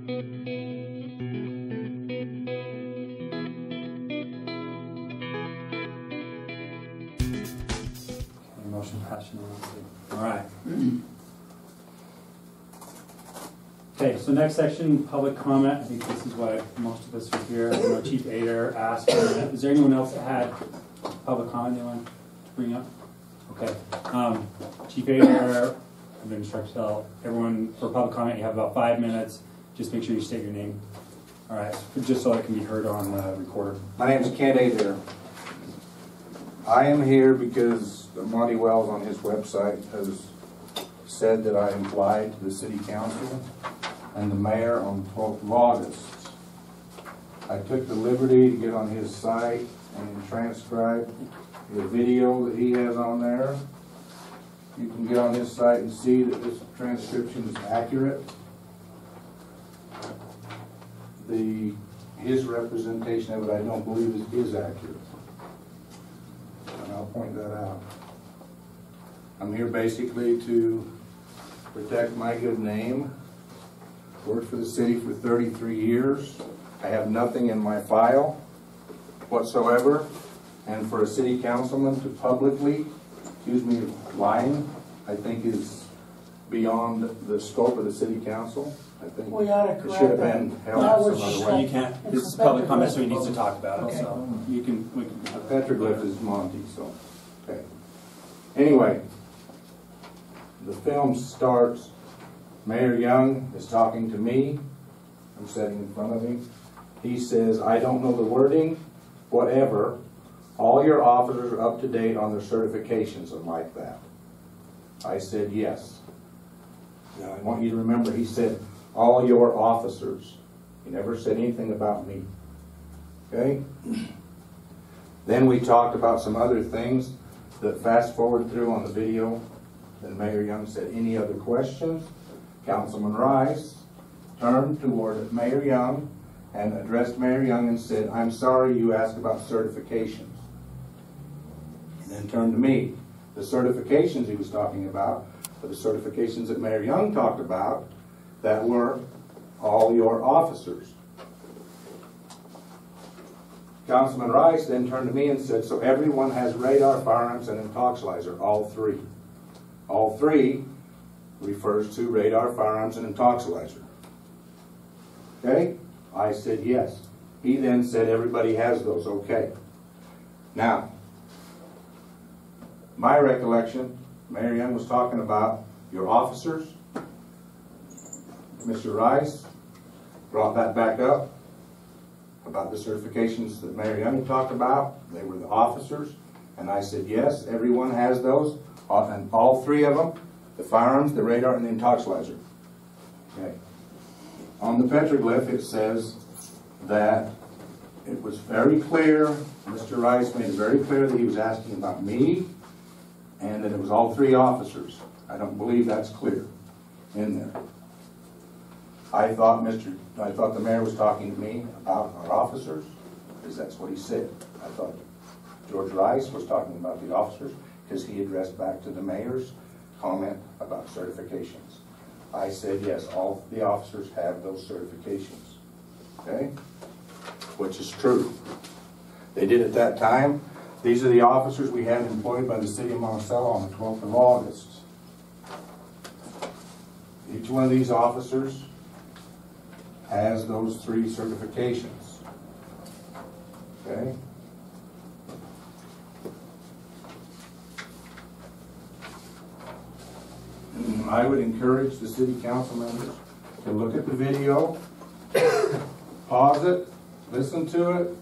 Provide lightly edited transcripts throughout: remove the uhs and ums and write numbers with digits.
Motion passed unanimously. All right. Okay, so next section, public comment. I think this is why most of us are here. I know Chief Adair asked. Is there anyone else that had public comment they want to bring up? Okay. Chief Adair, I'm going to instruct tell everyone for public comment, you have about 5 minutes. Just make sure you state your name. All right, just so it can be heard on the recorder. My name is Kent Adair. I am here because Monty Wells on his website has said that I implied to the city council and the mayor on the 12th of August. I took the liberty to get on his site and transcribe the video that he has on there. You can get on his site and see that this transcription is accurate. His representation of it I don't believe is accurate. And I'll point that out. I'm here basically to protect my good name. Worked for the city for 33 years. I have nothing in my file whatsoever. And for a city councilman to publicly accuse me of lying, I think is beyond the scope of the city council. I think it should have been held some other way. You can't. This is public comment, so he needs to talk about it. Okay. So you can. We can. The petroglyph is Monty, so okay. Anyway, the film starts. Mayor Young is talking to me. I'm sitting in front of him. He says, "I don't know the wording, whatever. All your officers are up to date on their certifications and like that." I said, "Yes." Now I want you to remember, he said, "all your officers." He never said anything about me. Okay? Then we talked about some other things that fast forward through on the video. Then Mayor Young said, "Any other questions?" Councilman Rice turned toward Mayor Young and addressed Mayor Young and said, "I'm sorry you asked about certifications." And then turned to me. The certifications he was talking about were the certifications that Mayor Young talked about that were all your officers. Councilman Rice then turned to me and said, "So everyone has radar, firearms, and intoxilyzer, all three." All three refers to radar, firearms, and intoxilyzer. Okay? I said yes. He then said everybody has those. Okay. Now, my recollection, Mayor Young was talking about your officers. Mr. Rice brought that back up about the certifications that Mayor Young talked about. They were the officers. And I said, yes, everyone has those. And all three of them, the firearms, the radar, and the intoxilyzer. Okay. On the petroglyph, it says that it was very clear, Mr. Rice made it very clear that he was asking about me, and that it was all three officers. I don't believe that's clear in there. I thought the mayor was talking to me about our officers, because that's what he said. I thought George Rice was talking about the officers, because he addressed back to the mayor's comment about certifications. I said, yes, all the officers have those certifications. Okay? Which is true. They did at that time. These are the officers we had employed by the city of Monticello on the 12th of August. Each one of these officers has those three certifications. Okay? I would encourage the city council members to look at the video, pause it, listen to it,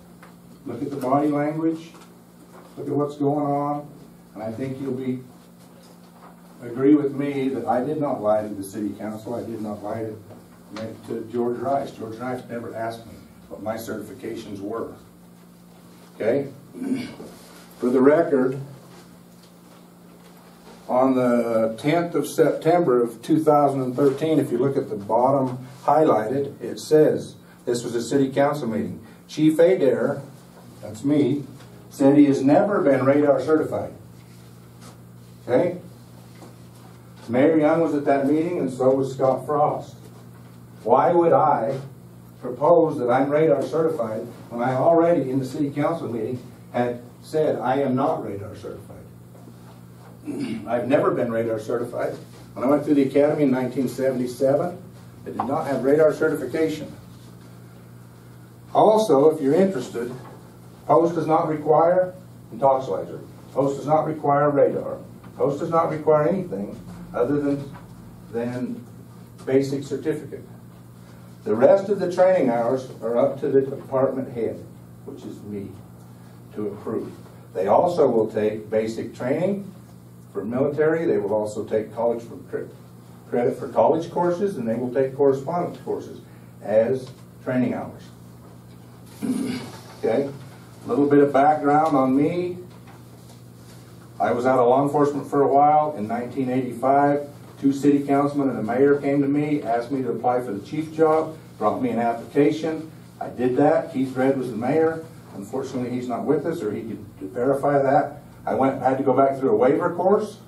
look at the body language, look at what's going on, and I think you'll agree with me that I did not lie to the city council. I did not lie to George Rice. George Rice never asked me what my certifications were. Okay? For the record, on the 10th of September of 2013, if you look at the bottom highlighted, it says, this was a city council meeting. Chief Adair, that's me, said he has never been radar certified. Okay? Mayor Young was at that meeting, and so was Scott Frost. Why would I propose that I'm radar certified when I already in the city council meeting had said I am not radar certified? I've never been radar certified. When I went through the academy in 1977, I did not have radar certification. Also, if you're interested, post does not require intoxilyzer. Post does not require radar. Post does not require anything other than basic certificate. The rest of the training hours are up to the department head, which is me, to approve. They also will take basic training for military. They will also take college for credit for college courses, and they will take correspondence courses as training hours. Okay, a little bit of background on me. I was out of law enforcement for a while. In 1985, 2 city councilmen and a mayor came to me, asked me to apply for the chief job, brought me an application. I did that. Keith Red was the mayor. Unfortunately, he's not with us, or he could verify that. I had to go back through a waiver course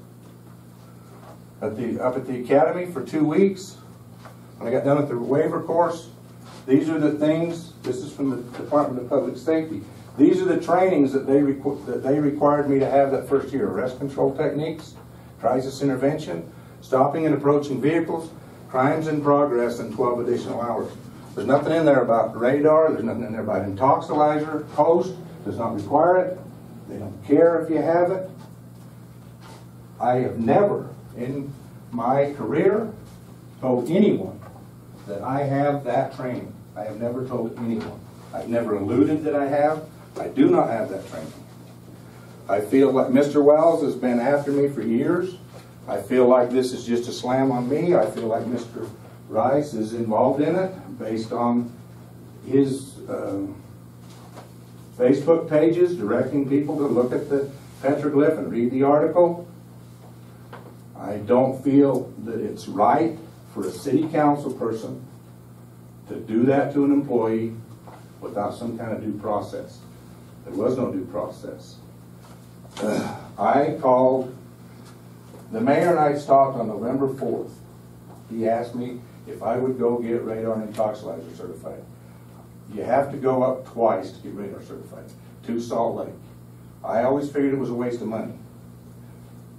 up at the academy for 2 weeks. When I got done with the waiver course, these are the things. This is from the Department of Public Safety. These are the trainings that they required me to have that first year: arrest control techniques, crisis intervention, stopping and approaching vehicles, crimes in progress, and 12 additional hours. There's nothing in there about radar. There's nothing in there about intoxilyzer. Post does not require it. They don't care if you have it. I have never in my career told anyone that I have that training. I have never told anyone. I've never alluded that I have. I do not have that training. I feel like Mr. Wells has been after me for years. I feel like this is just a slam on me. I feel like Mr. Rice is involved in it based on his Facebook pages directing people to look at the petroglyph and read the article. I don't feel that it's right for a city council person to do that to an employee without some kind of due process. There was no due process. I called, the mayor and I talked on November 4th. He asked me if I would go get radar and intoxilyzer certified. You have to go up twice to get radar certified, to Salt Lake. I always figured it was a waste of money.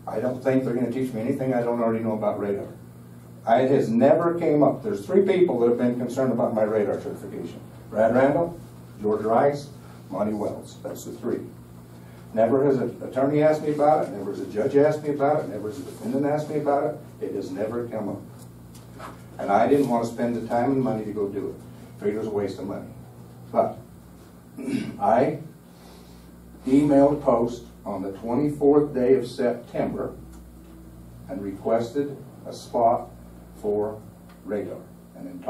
I don't think they're going to teach me anything I don't already know about radar. It has never came up. There's 3 people that have been concerned about my radar certification: Brad Randall, George Rice, Monty Wells. That's the 3. Never has an attorney asked me about it. Never has a judge asked me about it. Never has a defendant asked me about it. It has never come up. And I didn't want to spend the time and money to go do it. Figured it was a waste of money. But I emailed Post on the 24th day of September and requested a spot for radar and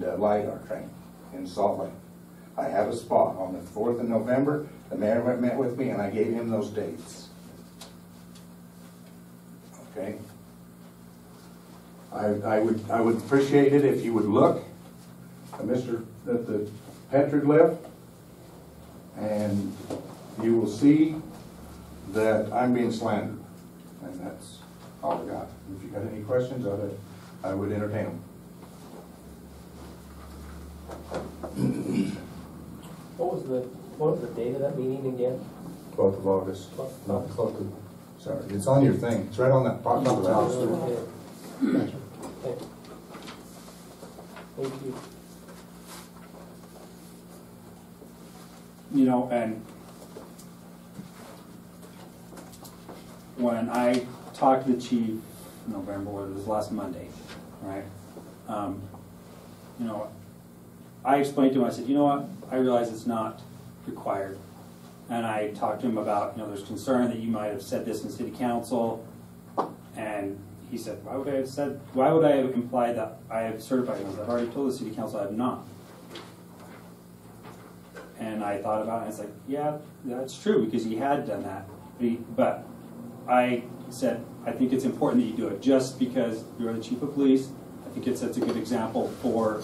LiDAR training in Salt Lake. I have a spot on the 4th of November. The mayor met with me, and I gave him those dates. Okay. I would appreciate it if you would look at the petroglyph, and you will see that I'm being slandered, and that's all I got. If you got any questions of it, I would entertain them. What was the date of that meeting again? 12th of August. Not 12th of, sorry, it's on your thing. It's right on that bottom of the house. Gotcha. Thanks. Thank you. You know, and when I talked to the chief in November, or it was last Monday, right? You know, I explained to him, I said, you know what, I realize it's not required. And I talked to him about, you know, there's concern that you might have said this in city council. And he said, why would I have implied that I have certified ones? I've already told the city council I have not. And I thought about it, and it's like, yeah, that's true, because he had done that. But I said, I think it's important that you do it, just because you're the chief of police. I think it sets a good example for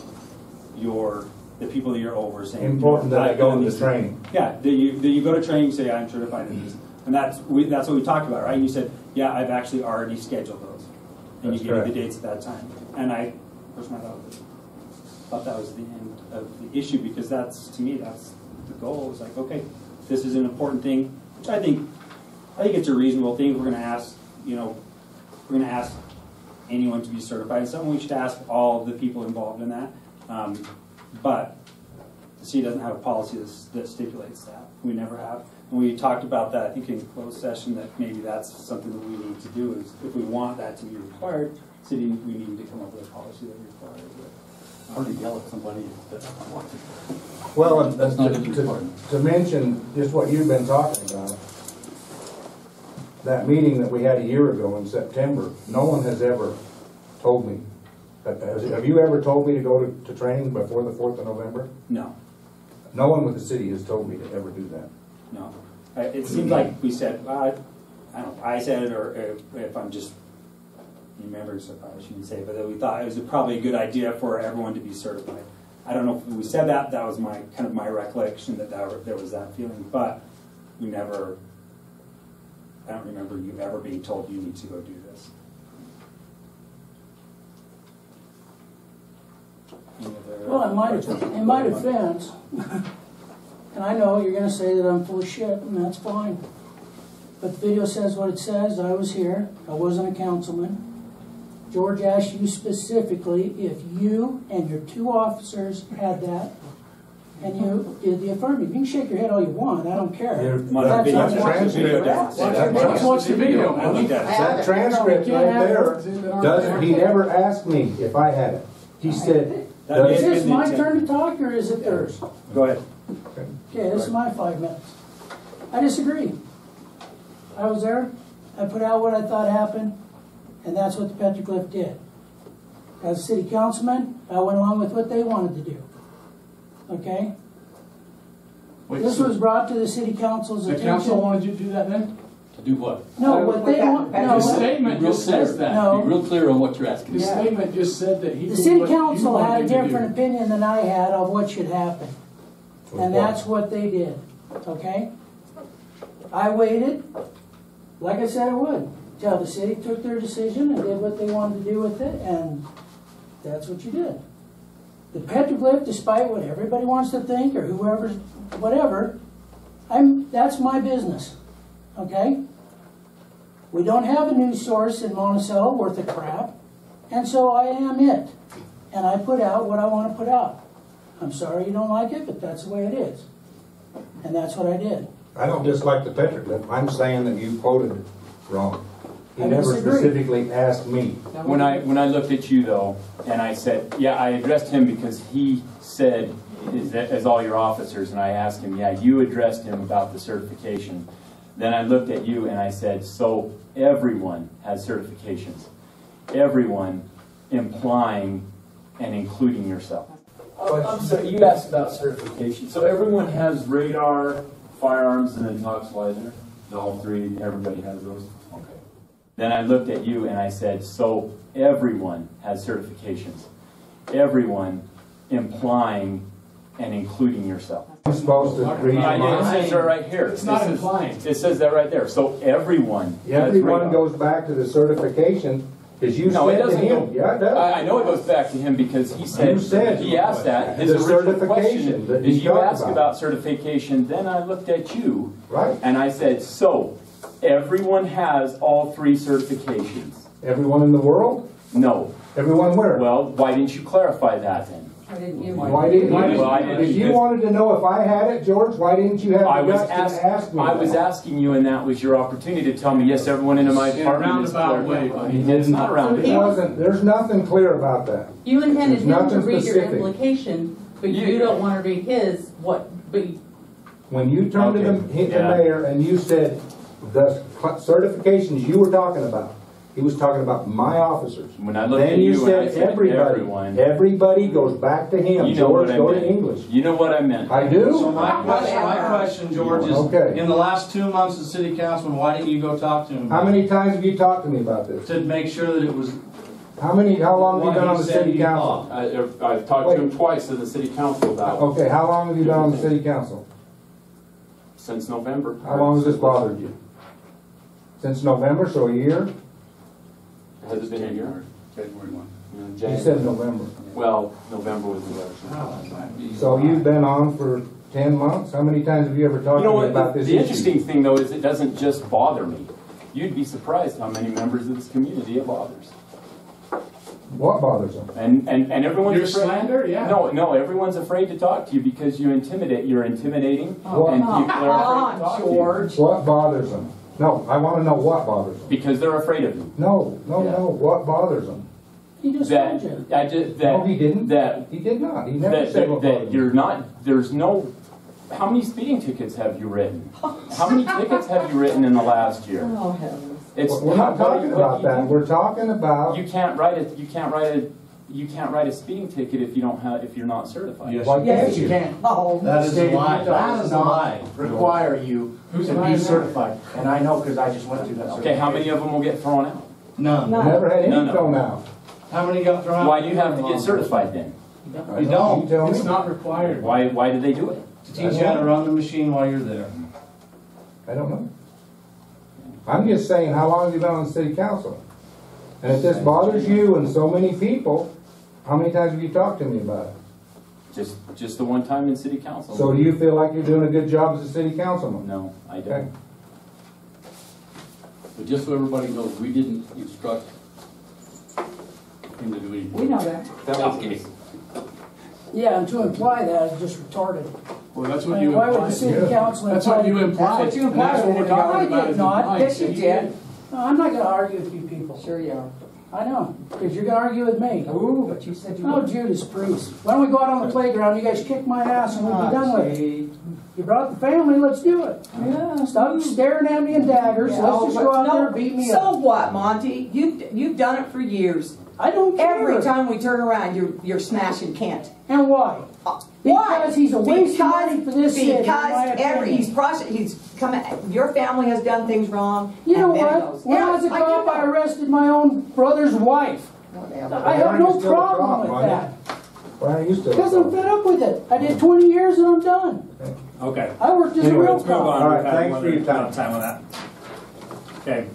the people that you're over, saying Important that I go into training. Yeah, that you go to training, say I'm certified in these, and that's what we talked about, right? You said, yeah, I've actually already scheduled those, and That's you gave me correct. the dates at that time. And I personally, thought that was the end of the issue, because that's, to me, that's the goal. It's like, okay, this is an important thing, which I think it's a reasonable thing. We're going to ask, you know, we're going to ask anyone to be certified. It's something we should ask all the people involved in that. But the city doesn't have a policy that stipulates that. We never have. And we talked about that, I think, in closed session, that maybe that's something that we need to do, is if we want that to be required, city, we need to come up with a policy that requires it. Or to yell at somebody that wants it. Well, That's not important. to mention just what you've been talking about, that meeting that we had a year ago in September, no one has ever told me. Have you ever told me to go to training before the 4th of November? No. No one with the city has told me to ever do that. No. It seems like we said, I don't know, I said it, or if I'm just remembering, so I shouldn't say, but that we thought it was probably a good idea for everyone to be certified. I don't know if we said that. That was my kind of my recollection, that there was that feeling, but we never. I don't remember you ever being told you need to go do this. Well, in my defense, and I know you're going to say that I'm full of shit, and that's fine. But the video says what it says. I was here. I wasn't a councilman. George asked you specifically if you and your 2 officers had that, and you did the affirmative. You can shake your head all you want. I don't care. Watch Watch the video. That transcript right there, he never asked me if I had it. He said, is this my turn to talk, or is it theirs? Go ahead. Okay, this is my 5 minutes. I disagree. I was there. I put out what I thought happened, and that's what the Petroglyph did. As a city councilman, I went along with what they wanted to do. Okay? This was brought to the city council's attention. The council wanted you to do that then? To do what? No, what they want. No, the statement just says that. No. Be real clear on what you're asking. The statement just said that he. The city council had a different opinion than I had of what should happen. And that's what they did. Okay? I waited, like I said I would, till the city took their decision and did what they wanted to do with it, and that's what you did. The Petroglyph, despite what everybody wants to think, or whoever's, whatever, that's my business. Okay? We don't have a news source in Monticello worth of crap, and so I am it. And I put out what I want to put out. I'm sorry you don't like it, but that's the way it is. And that's what I did. I don't dislike the Petroglyph. I'm saying that you quoted wrong. He I never disagree. specifically asked me. When I looked at you though, and I said, yeah, I addressed him because he said, as all your officers, and I asked him, yeah, you addressed him about the certification. Then I looked at you and I said, so everyone has certifications. Everyone, implying and including yourself. I'm sorry, you asked about certification. So everyone has radar, firearms, and intoxilyzer? All 3, everybody has those? Okay. Then I looked at you and I said, so everyone has certifications. Everyone, implying and including yourself. You're supposed to read It mine. says that right here. It's not implying. It says that right there. So everyone has Everyone radar. goes back to the certification, because you No, it said to doesn't him. go. Yeah, it does. I know it goes back to him because he said, You said he asked that. His the original certification question that is he you talked asked about. about certification. Then I looked at you Right. and I said, so everyone has all 3 certifications. Everyone in the world? No. Everyone where? Well, why didn't you clarify that then? Why didn't you? Well, I didn't If you because- wanted to know if I had it, George, why didn't you have I the was guts to ask me? I was that? asking you, and that was your opportunity to tell me, yes, everyone in my In a department is roundabout clear. way, buddy. It's not It roundabout. wasn't. There's nothing clear about that. You intended There's him to nothing read your specific. implication, but you don't want to read his, but When you turned to Okay, the yeah. mayor and you said the certifications you were talking about, he was talking about my officers. When I looked Then at you you and I said said everybody. everyone, Everybody goes back to him. you know what George, I go to meant. English. You know what I meant. I do? So my question, George, is Okay. in the last 2 months as city councilman, why didn't you go talk to him? How many times have you talked to me about this? To make sure that it was How long have you what been on he the said city he council? thought. I've talked to him twice in the city council about it, Okay, how long have you been on the city council? since November. How long has this bothered you? Since November, so a year? Has it been a year? February 1. You know, You January. said November. Well, November was the election. So you've been on for 10 months? How many times have you ever talked You to know me what, about this the issue? interesting thing though is it doesn't just bother me. You'd be surprised how many members of this community it bothers. What bothers them? And everyone's Your afraid. slander? Yeah. No, everyone's afraid to talk to you because you're intimidating, What? and people are afraid to talk to you. George. What bothers them? No, I want to know what bothers them. Because they're afraid of you. No, Yeah. what bothers them? He just That, told you. No, he didn't. That, He did not. He never said what that bothered him. you're not, there's no, how many speeding tickets have you written? How many tickets have you written in the last year? Oh, heavens. It's, We're not talking about that. We're talking about... You can't write a speeding ticket if you're not certified. Yes. Why Yes, can't you you? can. Oh, That is a State of lie. Utah That does is a not lie. require you Who's to lying be now? certified, and I know because I just went through that. Okay, how many of them will get thrown out? None. We never had any No. thrown out. How many got thrown out? Why do you have to get certified then? You don't. You tell It's me. not required. Why do they do it? To teach you how to run the machine while you're there. I don't know. I'm just saying, how long have you been on the city council? And if this bothers you and so many people, how many times have you talked to me about it? Just the one time in city council. So do you feel like you're doing a good job as a city councilman? No, I Okay. don't. But just so everybody knows, we didn't instruct him to do anything. we know that. That was Okay. Yeah, and to imply that is just retarded. Well, that's I what mean, you why would the implied. city Yeah. council That's what you imply? implied. what you And that's what we're implied. talking I about. did is not. implied. Yes, you did. No, I'm not gonna argue with you people. Sure you are. I know, because you're gonna argue with me. Ooh, but you said you Oh, would. Judas Priest. Why don't we go out on the playground, you guys kick my ass and we'll be done with it. You brought the family, let's do it. Yeah. Stop staring at me in daggers, Yeah, let's just go out no, there and beat me So up. what, Monty? You've done it for years. I don't care. Every time we turn around, you're smashing Kent. And why? Why? Because he's a waste of money for this city, in Because my opinion. he's come. Your family has done things wrong. You know and then it what? goes. When I was a do cop, I know. arrested my own brother's wife. Whatever. I have no Why are you still a cop, problem with Monty? that. Why are you still? Because I'm fed up with it. I did 20 years and I'm done. Okay. I worked as a Anyway, real let's move on. cop. All right, We've had thanks one for your amount of time on that. Okay.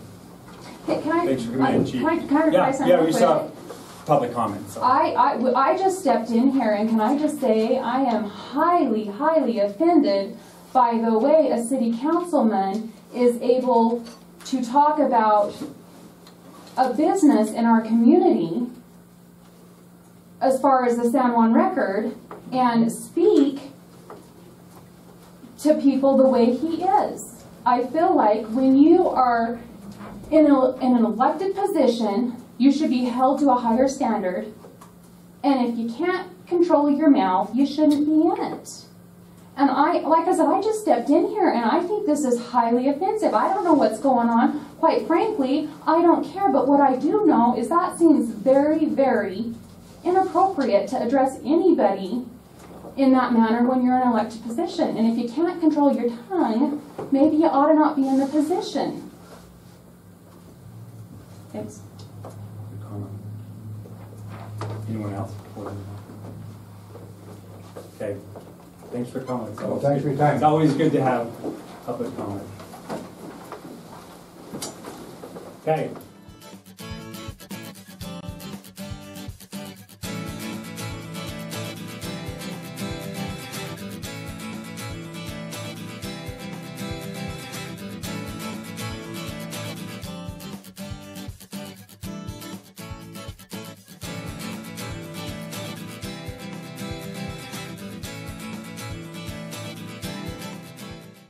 Hey, can I, Thanks for coming in, Chief. can I reply Yeah, something yeah, real we quick? saw public comments. So. I just stepped in here, and can I just say I am highly, highly offended by the way a city councilman is able to talk about a business in our community as far as the San Juan Record and speak to people the way he is. I feel like when you are in an elected position, you should be held to a higher standard. And if you can't control your mouth, you shouldn't be in it. And like I said, I just stepped in here and I think this is highly offensive. I don't know what's going on. Quite frankly, I don't care. But what I do know is that seems very, very inappropriate to address anybody in that manner when you're in an elected position. And if you can't control your tongue, maybe you ought to not be in the position. Thanks. Good comment. Anyone else? Okay. Thanks for coming. It's Well, always thanks good- for your time. It's always good to have public comment. Okay.